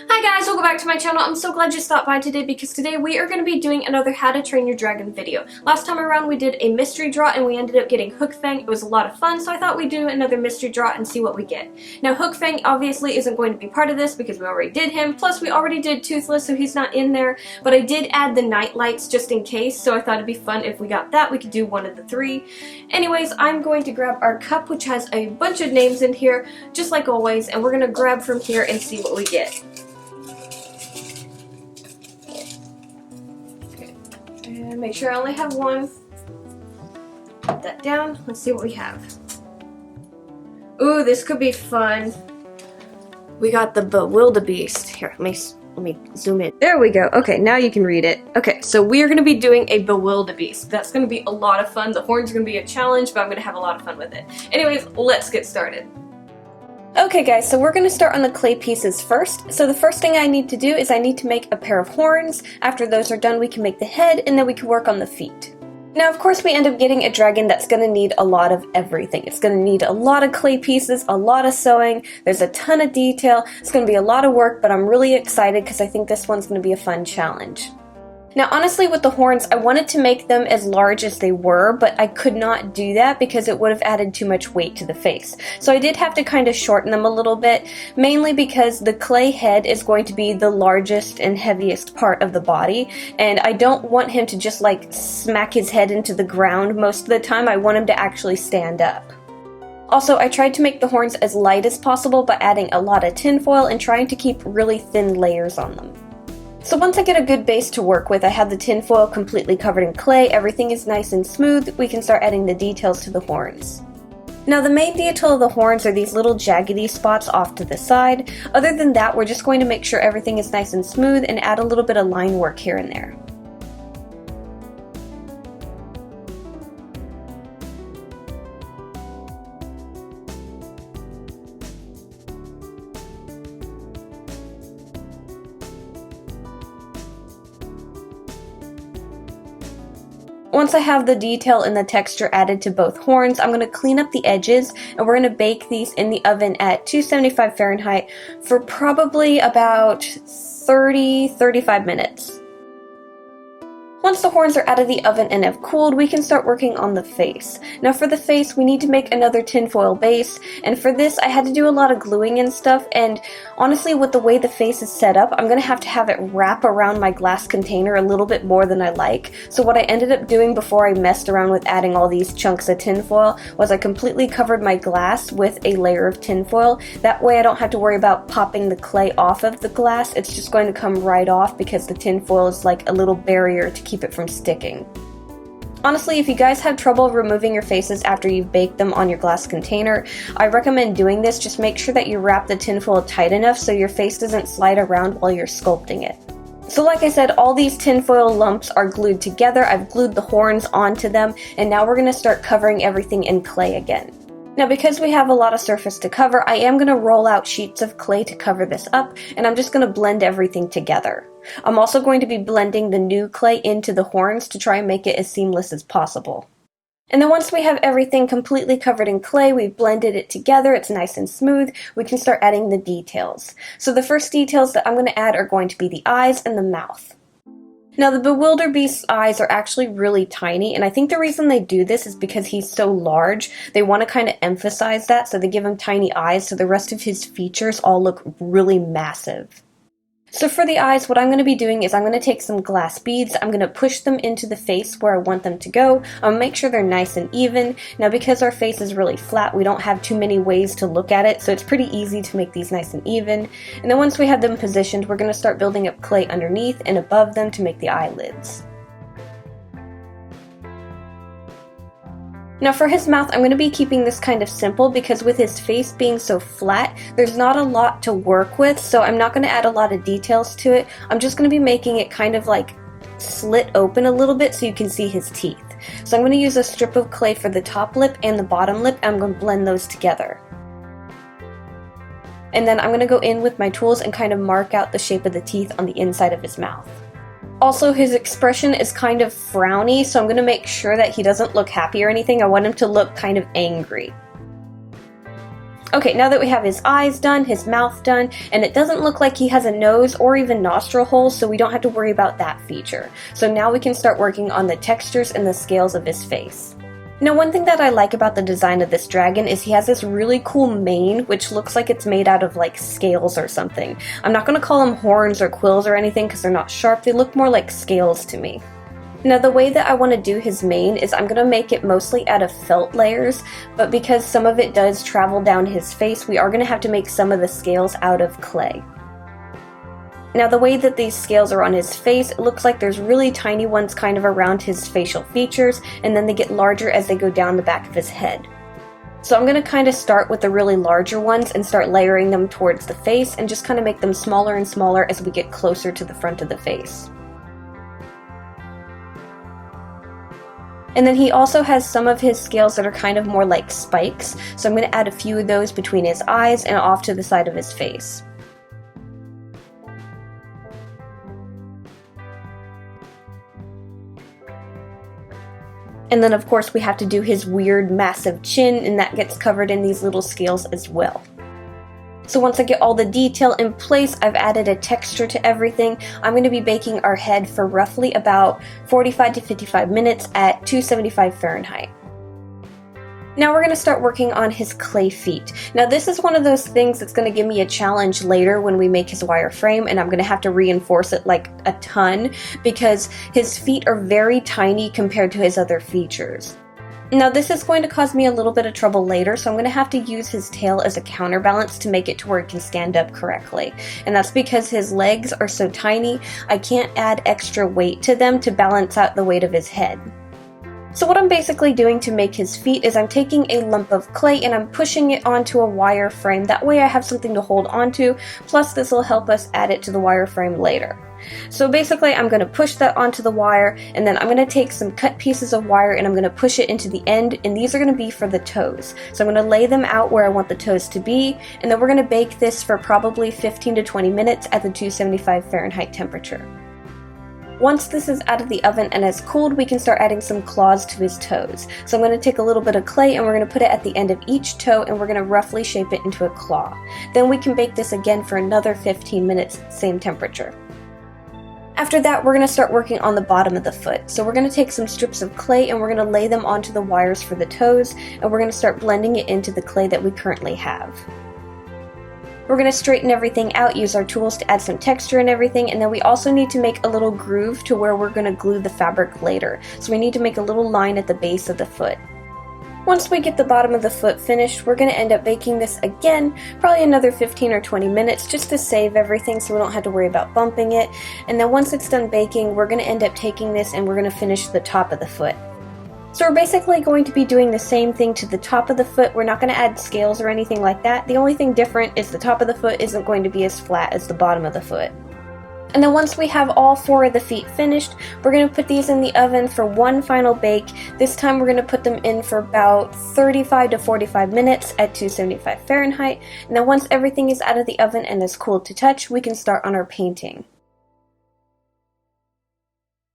Hi guys, welcome back to my channel. I'm so glad you stopped by today because today we are going to be doing another How to Train Your Dragon video. Last time around we did a mystery draw and we ended up getting Hook Fang. It was a lot of fun, so I thought we'd do another mystery draw and see what we get. Now Hook Fang obviously isn't going to be part of this because we already did him, plus we already did Toothless, so he's not in there, but I did add the night lights just in case, so I thought it'd be fun if we got that. We could do one of the three. Anyways, I'm going to grab our cup, which has a bunch of names in here, just like always, and we're going to grab from here and see what we get. And make sure I only have one. Put that down. Let's see what we have. Ooh, this could be fun. We got the Bewildebeest. Here, let me zoom in. There we go. Okay, now you can read it. Okay, so we are going to be doing a Bewildebeest. That's going to be a lot of fun. The horns are going to be a challenge, but I'm going to have a lot of fun with it. Anyways, let's get started. Okay guys, so we're going to start on the clay pieces first. So the first thing I need to do is I need to make a pair of horns. After those are done, we can make the head, and then we can work on the feet. Now, of course, we end up getting a dragon that's going to need a lot of everything. It's going to need a lot of clay pieces, a lot of sewing, there's a ton of detail. It's going to be a lot of work, but I'm really excited because I think this one's going to be a fun challenge. Now, honestly, with the horns, I wanted to make them as large as they were, but I could not do that because it would have added too much weight to the face. So I did have to kind of shorten them a little bit, mainly because the clay head is going to be the largest and heaviest part of the body, and I don't want him to just like smack his head into the ground most of the time. I want him to actually stand up. Also, I tried to make the horns as light as possible by adding a lot of tinfoil and trying to keep really thin layers on them. So once I get a good base to work with, I have the tinfoil completely covered in clay, everything is nice and smooth, we can start adding the details to the horns. Now the main detail of the horns are these little jaggedy spots off to the side. Other than that, we're just going to make sure everything is nice and smooth and add a little bit of line work here and there. Once I have the detail and the texture added to both horns, I'm going to clean up the edges and we're going to bake these in the oven at 275 Fahrenheit for probably about 30-35 minutes. Once the horns are out of the oven and have cooled, we can start working on the face. Now for the face, we need to make another tinfoil base, and for this I had to do a lot of gluing and stuff, and honestly with the way the face is set up, I'm going to have it wrap around my glass container a little bit more than I like. So what I ended up doing before I messed around with adding all these chunks of tinfoil was I completely covered my glass with a layer of tinfoil. That way I don't have to worry about popping the clay off of the glass, it's just going to come right off because the tinfoil is like a little barrier to keep it from sticking. Honestly, if you guys have trouble removing your faces after you've baked them on your glass container, I recommend doing this. Just make sure that you wrap the tinfoil tight enough so your face doesn't slide around while you're sculpting it. So like I said, all these tinfoil lumps are glued together. I've glued the horns onto them, and now we're going to start covering everything in clay again. Now because we have a lot of surface to cover, I am going to roll out sheets of clay to cover this up, and I'm just going to blend everything together. I'm also going to be blending the new clay into the horns to try and make it as seamless as possible. And then once we have everything completely covered in clay, we've blended it together, it's nice and smooth, we can start adding the details. So the first details that I'm going to add are going to be the eyes and the mouth. Now the Bewildebeest's eyes are actually really tiny, and I think the reason they do this is because he's so large. They want to kind of emphasize that, so they give him tiny eyes so the rest of his features all look really massive. So for the eyes, what I'm going to be doing is I'm going to take some glass beads, I'm going to push them into the face where I want them to go. I'm going to make sure they're nice and even. Now because our face is really flat, we don't have too many ways to look at it, so it's pretty easy to make these nice and even. And then once we have them positioned, we're going to start building up clay underneath and above them to make the eyelids. Now for his mouth, I'm going to be keeping this kind of simple because with his face being so flat, there's not a lot to work with, so I'm not going to add a lot of details to it. I'm just going to be making it kind of like slit open a little bit so you can see his teeth. So I'm going to use a strip of clay for the top lip and the bottom lip, and I'm going to blend those together. And then I'm going to go in with my tools and kind of mark out the shape of the teeth on the inside of his mouth. Also, his expression is kind of frowny, so I'm going to make sure that he doesn't look happy or anything. I want him to look kind of angry. Okay, now that we have his eyes done, his mouth done, and it doesn't look like he has a nose or even nostril holes, so we don't have to worry about that feature. So now we can start working on the textures and the scales of his face. Now, one thing that I like about the design of this dragon is he has this really cool mane, which looks like it's made out of like scales or something. I'm not going to call them horns or quills or anything because they're not sharp, they look more like scales to me. Now, the way that I want to do his mane is I'm going to make it mostly out of felt layers, but because some of it does travel down his face, we are going to have to make some of the scales out of clay. Now, the way that these scales are on his face, it looks like there's really tiny ones kind of around his facial features, and then they get larger as they go down the back of his head. So I'm going to kind of start with the really larger ones and start layering them towards the face and just kind of make them smaller and smaller as we get closer to the front of the face. And then he also has some of his scales that are kind of more like spikes, so I'm going to add a few of those between his eyes and off to the side of his face. And then of course we have to do his weird massive chin, and that gets covered in these little scales as well. So once I get all the detail in place, I've added a texture to everything. I'm going to be baking our head for roughly about 45 to 55 minutes at 275 Fahrenheit. Now we're going to start working on his clay feet. Now this is one of those things that's going to give me a challenge later when we make his wireframe, and I'm going to have to reinforce it like a ton because his feet are very tiny compared to his other features. Now this is going to cause me a little bit of trouble later, so I'm going to have to use his tail as a counterbalance to make it to where it can stand up correctly. And that's because his legs are so tiny, I can't add extra weight to them to balance out the weight of his head. So what I'm basically doing to make his feet is I'm taking a lump of clay and I'm pushing it onto a wireframe. That way I have something to hold onto, plus this will help us add it to the wireframe later. So basically I'm going to push that onto the wire, and then I'm going to take some cut pieces of wire and I'm going to push it into the end, and these are going to be for the toes. So I'm going to lay them out where I want the toes to be, and then we're going to bake this for probably 15 to 20 minutes at the 275 Fahrenheit temperature. Once this is out of the oven and has cooled, we can start adding some claws to his toes. So I'm going to take a little bit of clay and we're going to put it at the end of each toe, and we're going to roughly shape it into a claw. Then we can bake this again for another 15 minutes, same temperature. After that, we're going to start working on the bottom of the foot. So we're going to take some strips of clay and we're going to lay them onto the wires for the toes, and we're going to start blending it into the clay that we currently have. We're going to straighten everything out, use our tools to add some texture and everything, and then we also need to make a little groove to where we're going to glue the fabric later. So we need to make a little line at the base of the foot. Once we get the bottom of the foot finished, we're going to end up baking this again, probably another 15 or 20 minutes just to save everything so we don't have to worry about bumping it. And then once it's done baking, we're going to end up taking this and we're going to finish the top of the foot. So we're basically going to be doing the same thing to the top of the foot. We're not going to add scales or anything like that. The only thing different is the top of the foot isn't going to be as flat as the bottom of the foot. And then once we have all 4 of the feet finished, we're going to put these in the oven for one final bake. This time we're going to put them in for about 35 to 45 minutes at 275 Fahrenheit. And then once everything is out of the oven and is cooled to touch, we can start on our painting.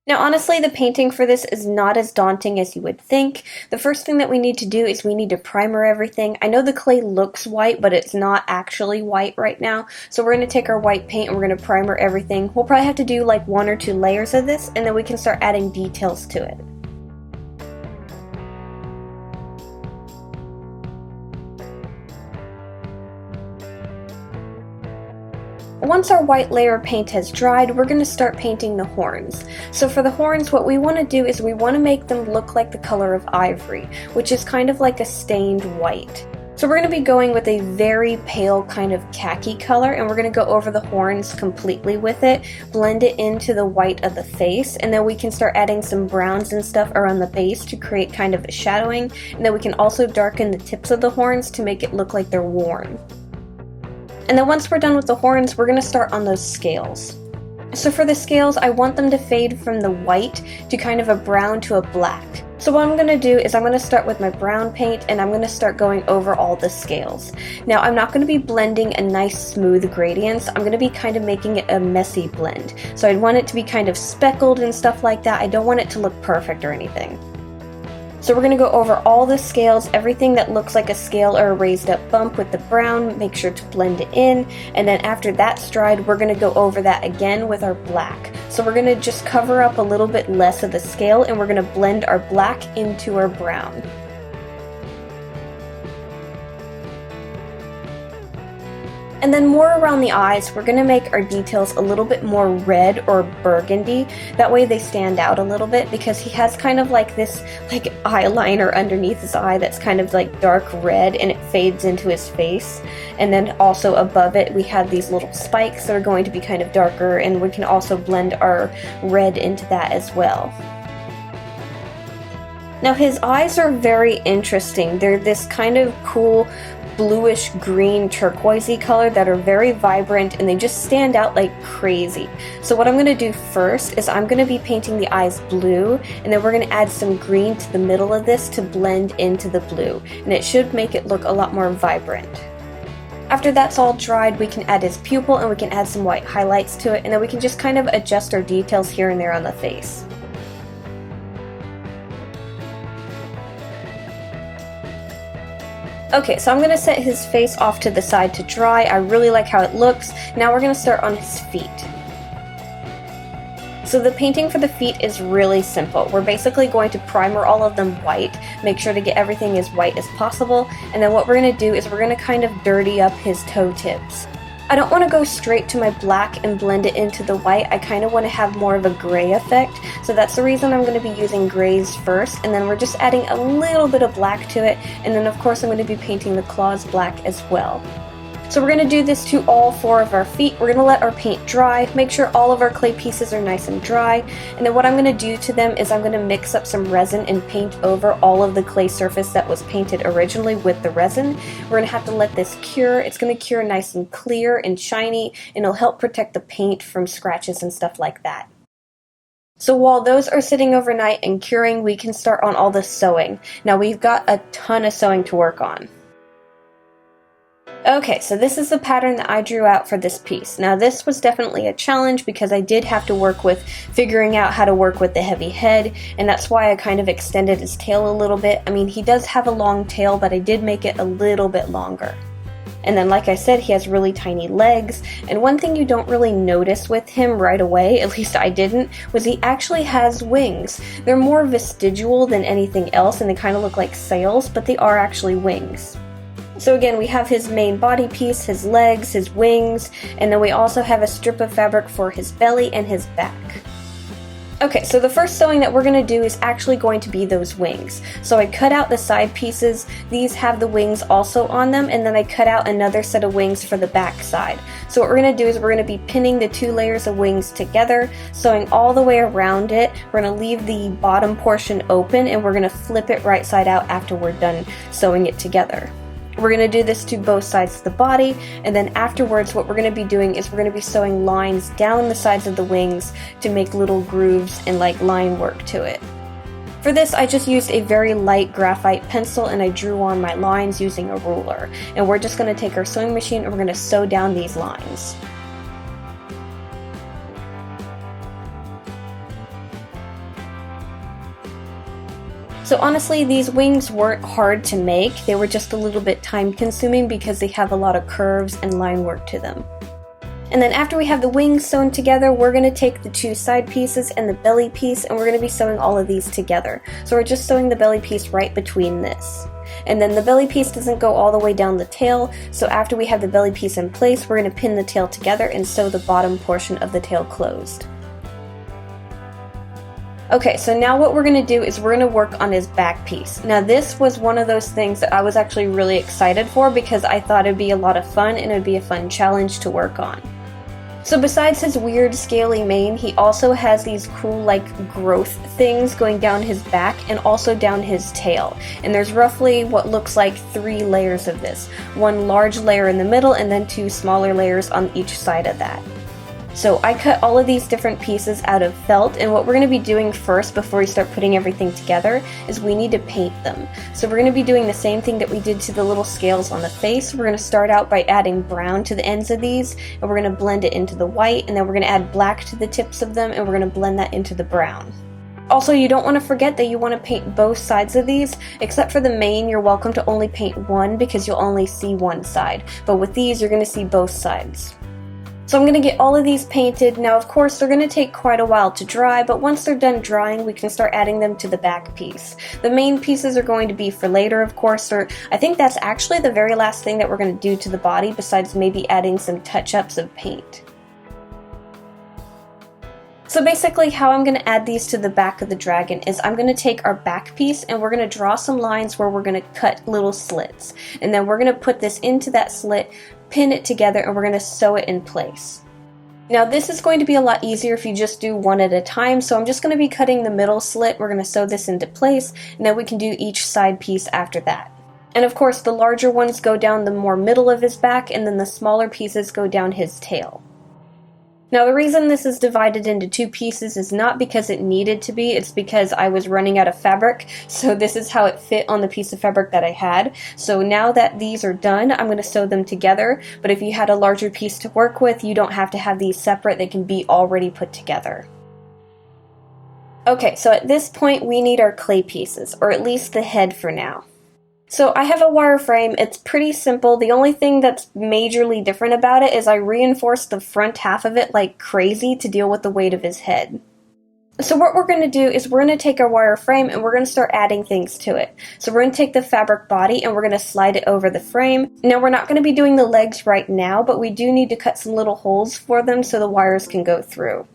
Now honestly, the painting for this is not as daunting as you would think. The first thing that we need to do is we need to primer everything. I know the clay looks white, but it's not actually white right now. So we're going to take our white paint and we're going to primer everything. We'll probably have to do like 1 or 2 layers of this, and then we can start adding details to it. Once our white layer of paint has dried, we're going to start painting the horns. So for the horns, what we want to do is we want to make them look like the color of ivory, which is kind of like a stained white. So we're going to be going with a very pale kind of khaki color, and we're going to go over the horns completely with it, blend it into the white of the face, and then we can start adding some browns and stuff around the base to create kind of a shadowing, and then we can also darken the tips of the horns to make it look like they're worn. And then once we're done with the horns, we're going to start on those scales. So for the scales, I want them to fade from the white to kind of a brown to a black. So what I'm going to do is I'm going to start with my brown paint and I'm going to start going over all the scales. Now I'm not going to be blending a nice smooth gradients, I'm going to be kind of making it a messy blend. So I want it to be kind of speckled and stuff like that. I don't want it to look perfect or anything. So we're going to go over all the scales, everything that looks like a scale or a raised up bump with the brown, make sure to blend it in, and then after that's dried, we're going to go over that again with our black. So we're going to just cover up a little bit less of the scale, and we're going to blend our black into our brown. And then more around the eyes, we're going to make our details a little bit more red or burgundy. That way they stand out a little bit, because he has kind of like this like eyeliner underneath his eye that's kind of like dark red, and it fades into his face. And then also above it we have these little spikes that are going to be kind of darker, and we can also blend our red into that as well. Now his eyes are very interesting. They're this kind of cool bluish green turquoisey color that are very vibrant, and they just stand out like crazy. So what I'm going to do first is I'm going to be painting the eyes blue, and then we're going to add some green to the middle of this to blend into the blue, and it should make it look a lot more vibrant. After that's all dried, we can add his pupil, and we can add some white highlights to it, and then we can just kind of adjust our details here and there on the face. Okay, so I'm going to set his face off to the side to dry. I really like how it looks. Now we're going to start on his feet. So the painting for the feet is really simple. We're basically going to primer all of them white, make sure to get everything as white as possible, and then what we're going to do is we're going to kind of dirty up his toe tips. I don't want to go straight to my black and blend it into the white. I kind of want to have more of a gray effect, so that's the reason I'm going to be using grays first, and then we're just adding a little bit of black to it, and then of course I'm going to be painting the claws black as well. So we're going to do this to all 4 of our feet. We're going to let our paint dry, make sure all of our clay pieces are nice and dry, and then what I'm going to do to them is I'm going to mix up some resin and paint over all of the clay surface that was painted originally with the resin. We're going to have to let this cure. It's going to cure nice and clear and shiny, and it'll help protect the paint from scratches and stuff like that. So while those are sitting overnight and curing, we can start on all the sewing. Now we've got a ton of sewing to work on. Okay, so this is the pattern that I drew out for this piece. Now this was definitely a challenge because I did have to work with figuring out how to work with the heavy head, and that's why I kind of extended his tail a little bit. I mean, he does have a long tail, but I did make it a little bit longer. And then like I said, he has really tiny legs, and one thing you don't really notice with him right away, at least I didn't, was he actually has wings. They're more vestigial than anything else, and they kind of look like sails, but they are actually wings. So again, we have his main body piece, his legs, his wings, and then we also have a strip of fabric for his belly and his back. Okay, so the first sewing that we're going to do is actually going to be those wings. So I cut out the side pieces, these have the wings also on them, and then I cut out another set of wings for the back side. So what we're going to do is we're going to be pinning the 2 layers of wings together, sewing all the way around it. We're going to leave the bottom portion open, and we're going to flip it right side out after we're done sewing it together. We're going to do this to both sides of the body, and then afterwards what we're going to be doing is we're going to be sewing lines down the sides of the wings to make little grooves and like line work to it. For this I just used a very light graphite pencil, and I drew on my lines using a ruler. And we're just going to take our sewing machine and we're going to sew down these lines. So honestly, these wings weren't hard to make, they were just a little bit time consuming because they have a lot of curves and line work to them. And then after we have the wings sewn together, we're going to take the 2 side pieces and the belly piece, and we're going to be sewing all of these together. So we're just sewing the belly piece right between this. And then the belly piece doesn't go all the way down the tail, so after we have the belly piece in place, we're going to pin the tail together and sew the bottom portion of the tail closed. Okay, so now what we're going to do is we're going to work on his back piece. Now this was one of those things that I was actually really excited for because I thought it'd be a lot of fun and it'd be a fun challenge to work on. So besides his weird scaly mane, he also has these cool like growth things going down his back and also down his tail. And there's roughly what looks like 3 layers of this. 1 large layer in the middle and then 2 smaller layers on each side of that. So I cut all of these different pieces out of felt, and what we're going to be doing first before we start putting everything together is we need to paint them. So we're going to be doing the same thing that we did to the little scales on the face. We're going to start out by adding brown to the ends of these, and we're going to blend it into the white, and then we're going to add black to the tips of them, and we're going to blend that into the brown. Also, you don't want to forget that you want to paint both sides of these. Except for the mane, you're welcome to only paint one because you'll only see one side. But with these, you're going to see both sides. So I'm going to get all of these painted. Now, of course, they're going to take quite a while to dry, but once they're done drying, we can start adding them to the back piece. The main pieces are going to be for later, of course, or I think that's actually the very last thing that we're going to do to the body, besides maybe adding some touch-ups of paint. So basically how I'm going to add these to the back of the dragon is I'm going to take our back piece and we're going to draw some lines where we're going to cut little slits. And then we're going to put this into that slit, pin it together, and we're going to sew it in place. Now this is going to be a lot easier if you just do one at a time, so I'm just going to be cutting the middle slit. We're going to sew this into place, and then we can do each side piece after that. And of course the larger ones go down the more middle of his back, and then the smaller pieces go down his tail. Now the reason this is divided into two pieces is not because it needed to be, it's because I was running out of fabric, so this is how it fit on the piece of fabric that I had. So now that these are done, I'm going to sew them together, but if you had a larger piece to work with, you don't have to have these separate, they can be already put together. Okay, so at this point we need our clay pieces, or at least the head for now. So I have a wireframe. It's pretty simple. The only thing that's majorly different about it is I reinforced the front half of it like crazy to deal with the weight of his head. So what we're going to do is we're going to take our wireframe and we're going to start adding things to it. So we're going to take the fabric body and we're going to slide it over the frame. Now we're not going to be doing the legs right now, but we do need to cut some little holes for them so the wires can go through.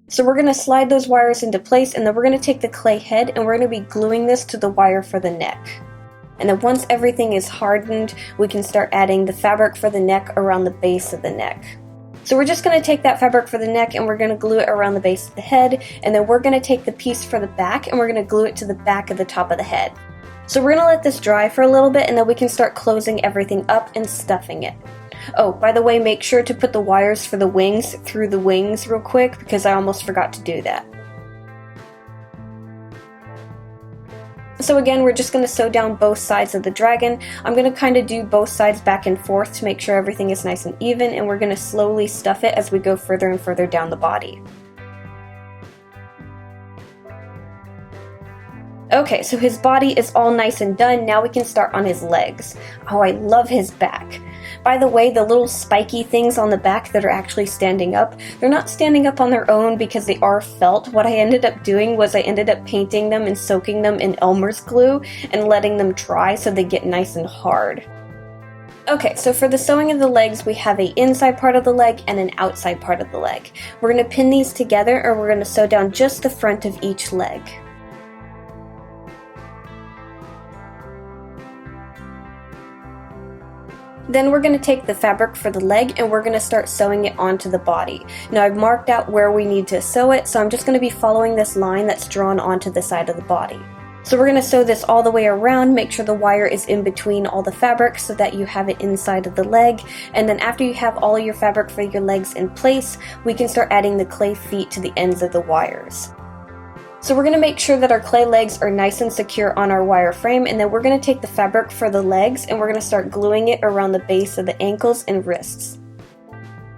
So we're going to slide those wires into place, and then we're going to take the clay head and we're going to be gluing this to the wire for the neck. And then once everything is hardened, we can start adding the fabric for the neck around the base of the neck. So we're just going to take that fabric for the neck and we're going to glue it around the base of the head, and then we're going to take the piece for the back and we're going to glue it to the back of the top of the head. So we're going to let this dry for a little bit, and then we can start closing everything up and stuffing it. Oh, by the way, make sure to put the wires for the wings through the wings real quick because I almost forgot to do that. So again, we're just going to sew down both sides of the dragon. I'm going to kind of do both sides back and forth to make sure everything is nice and even, and we're going to slowly stuff it as we go further and further down the body. Okay, so his body is all nice and done. Now we can start on his legs. Oh, I love his back. By the way, the little spiky things on the back that are actually standing up, they're not standing up on their own because they are felt. What I ended up doing was I ended up painting them and soaking them in Elmer's glue and letting them dry so they get nice and hard. Okay, so for the sewing of the legs, we have an inside part of the leg and an outside part of the leg. We're going to pin these together, and we're going to sew down just the front of each leg. Then we're going to take the fabric for the leg and we're going to start sewing it onto the body. Now I've marked out where we need to sew it, so I'm just going to be following this line that's drawn onto the side of the body. So we're going to sew this all the way around, make sure the wire is in between all the fabric so that you have it inside of the leg, and then after you have all of your fabric for your legs in place, we can start adding the clay feet to the ends of the wires. So we're going to make sure that our clay legs are nice and secure on our wireframe, and then we're going to take the fabric for the legs and we're going to start gluing it around the base of the ankles and wrists.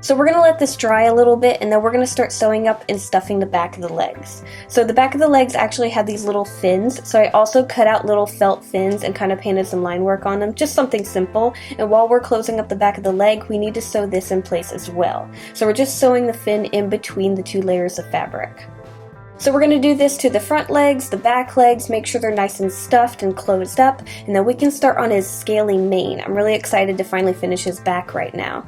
So we're going to let this dry a little bit, and then we're going to start sewing up and stuffing the back of the legs. So the back of the legs actually have these little fins, so I also cut out little felt fins and kind of painted some line work on them, just something simple. And while we're closing up the back of the leg, we need to sew this in place as well. So we're just sewing the fin in between the two layers of fabric. So we're going to do this to the front legs, the back legs, make sure they're nice and stuffed and closed up, and then we can start on his scaly mane. I'm really excited to finally finish his back right now.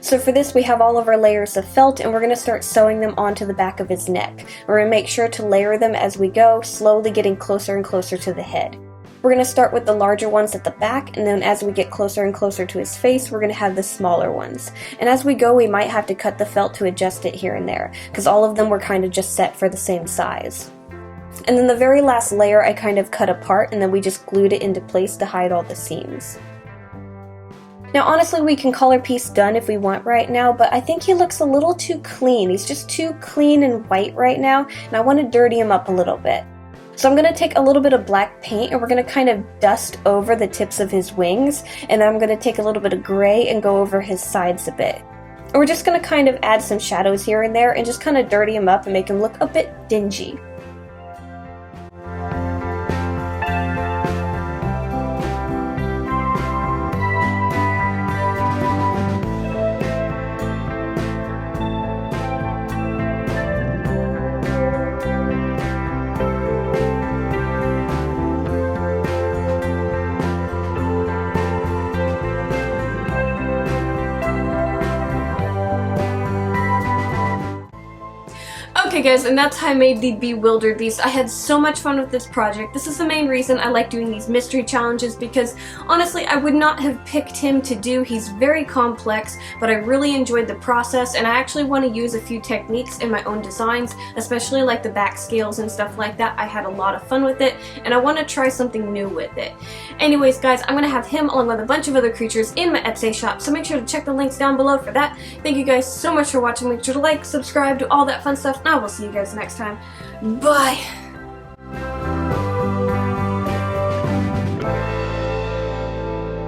So for this we have all of our layers of felt, and we're going to start sewing them onto the back of his neck. We're going to make sure to layer them as we go, slowly getting closer and closer to the head. We're going to start with the larger ones at the back, and then as we get closer and closer to his face, we're going to have the smaller ones. And as we go, we might have to cut the felt to adjust it here and there, because all of them were kind of just set for the same size. And then the very last layer I kind of cut apart, and then we just glued it into place to hide all the seams. Now honestly, we can call our piece done if we want right now, but I think he looks a little too clean. He's just too clean and white right now, and I want to dirty him up a little bit. So I'm going to take a little bit of black paint and we're going to kind of dust over the tips of his wings, and then I'm going to take a little bit of gray and go over his sides a bit. And we're just going to kind of add some shadows here and there and just kind of dirty him up and make him look a bit dingy. Okay guys, and that's how I made the Bewildered Beast. I had so much fun with this project. This is the main reason I like doing these mystery challenges, because honestly I would not have picked him to do. He's very complex, but I really enjoyed the process, and I actually want to use a few techniques in my own designs, especially like the back scales and stuff like that. I had a lot of fun with it, and I want to try something new with it. Anyways guys, I'm going to have him along with a bunch of other creatures in my Etsy shop, so make sure to check the links down below for that. Thank you guys so much for watching. Make sure to like, subscribe, do all that fun stuff, and I will see you guys next time. Bye!